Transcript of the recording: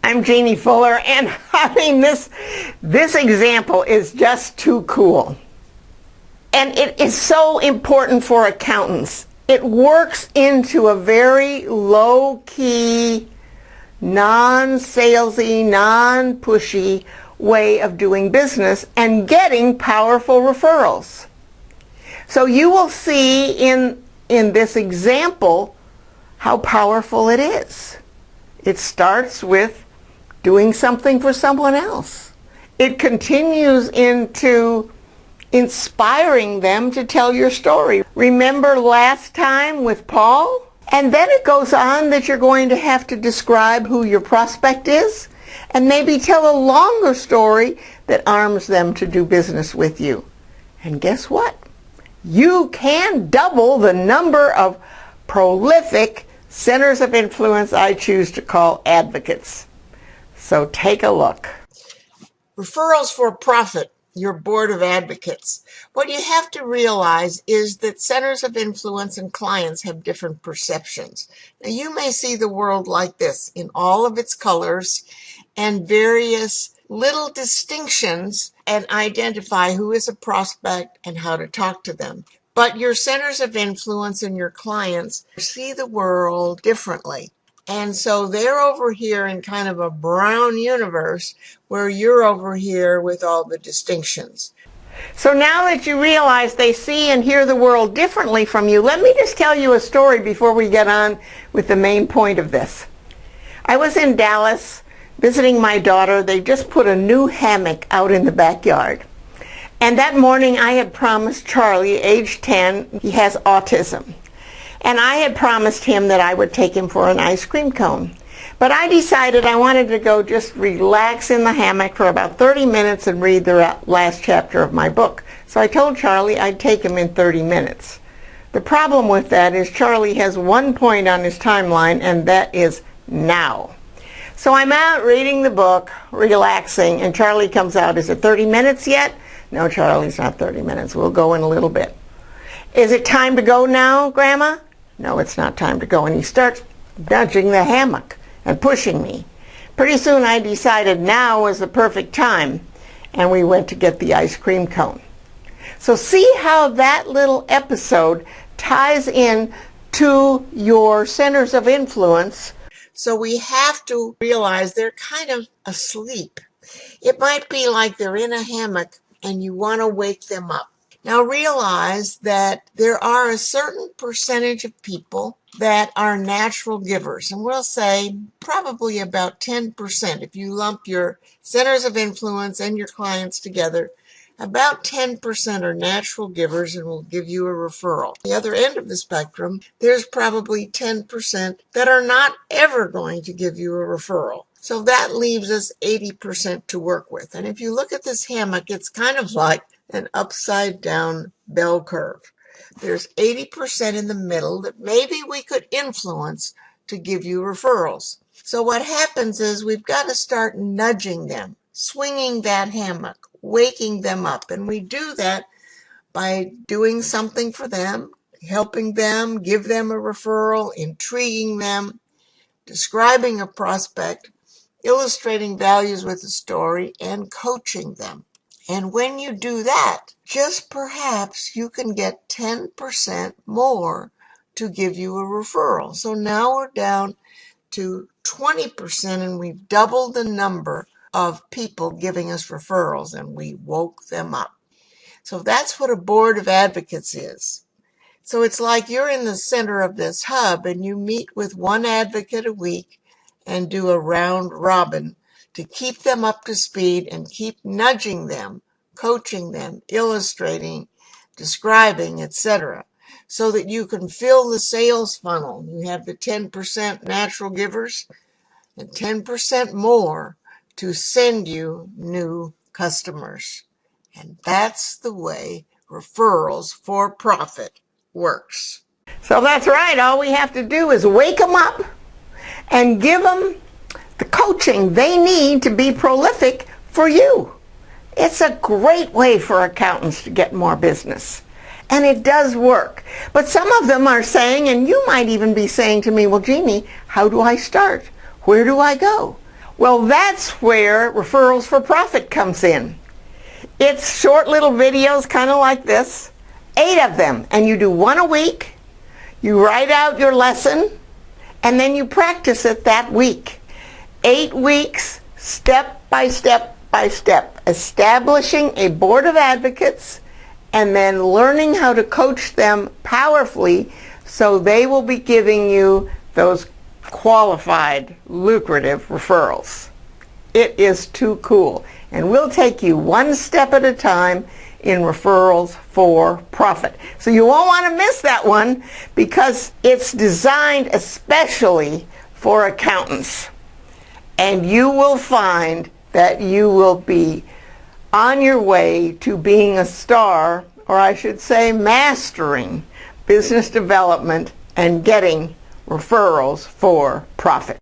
I'm Jeannie Fuller, and I mean this example is just too cool. And it is so important for accountants. It works into a very low-key, non-salesy, non-pushy way of doing business and getting powerful referrals. So you will see in this example how powerful it is. It starts with doing something for someone else. It continues into inspiring them to tell your story. Remember last time with Paul? And then it goes on that you're going to have to describe who your prospect is and maybe tell a longer story that arms them to do business with you. And guess what? You can double the number of prolific centers of influence I choose to call advocates. So take a look. Referrals for profit, your board of advocates. What you have to realize is that centers of influence and clients have different perceptions. Now you may see the world like this in all of its colors and various little distinctions and identify who is a prospect and how to talk to them. But your centers of influence and your clients see the world differently. And so they're over here in kind of a brown universe where you're over here with all the distinctions. So now that you realize they see and hear the world differently from you, let me just tell you a story before we get on with the main point of this. I was in Dallas visiting my daughter. They just put a new hammock out in the backyard. And that morning I had promised Charlie, age 10, he has autism. And I had promised him that I would take him for an ice cream cone. But I decided I wanted to go just relax in the hammock for about 30 minutes and read the last chapter of my book. So I told Charlie I'd take him in 30 minutes. The problem with that is Charlie has one point on his timeline, and that is now. So I'm out reading the book, relaxing, and Charlie comes out. Is it 30 minutes yet? No, Charlie, it's not 30 minutes. We'll go in a little bit. Is it time to go now, Grandma? No, it's not time to go. And he starts nudging the hammock and pushing me. Pretty soon I decided now was the perfect time, and we went to get the ice cream cone. So see how that little episode ties in to your centers of influence. So we have to realize they're kind of asleep. It might be like they're in a hammock and you want to wake them up. Now realize that there are a certain percentage of people that are natural givers, and we'll say probably about 10%. If you lump your centers of influence and your clients together, about 10% are natural givers and will give you a referral. The other end of the spectrum, there's probably 10% that are not ever going to give you a referral. So that leaves us 80% to work with. And if you look at this hammock, it's kind of like an upside down bell curve. There's 80% in the middle that maybe we could influence to give you referrals. So what happens is we've got to start nudging them, swinging that hammock, waking them up. And we do that by doing something for them, helping them, give them a referral, intriguing them, describing a prospect, illustrating values with a story, and coaching them. And when you do that, just perhaps you can get 10% more to give you a referral. So now we're down to 20% and we've doubled the number of people giving us referrals, and we woke them up. So that's what a board of advocates is. So it's like you're in the center of this hub and you meet with one advocate a week and do a round robin to keep them up to speed and keep nudging them, coaching them, illustrating, describing, etc., so that you can fill the sales funnel. You have the 10% natural givers and 10% more to send you new customers. And that's the way referrals for profit works. So that's right. All we have to do is wake them up and give them the coaching they need to be prolific for you. It's a great way for accountants to get more business. And it does work. But some of them are saying, and you might even be saying to me, well, Jeannie, how do I start? Where do I go? Well, that's where Referrals for Profit comes in. It's short little videos kind of like this, 8 of them, and you do 1 a week. You write out your lesson, and then you practice it that week. 8 weeks, step by step by step, establishing a board of advocates and then learning how to coach them powerfully so they will be giving you those qualified, lucrative referrals. It is too cool. And we'll take you 1 step at a time in Referrals for Profit. So you won't want to miss that one because it's designed especially for accountants. And you will find that you will be on your way to being a star, or I should say mastering business development and getting referrals for profit.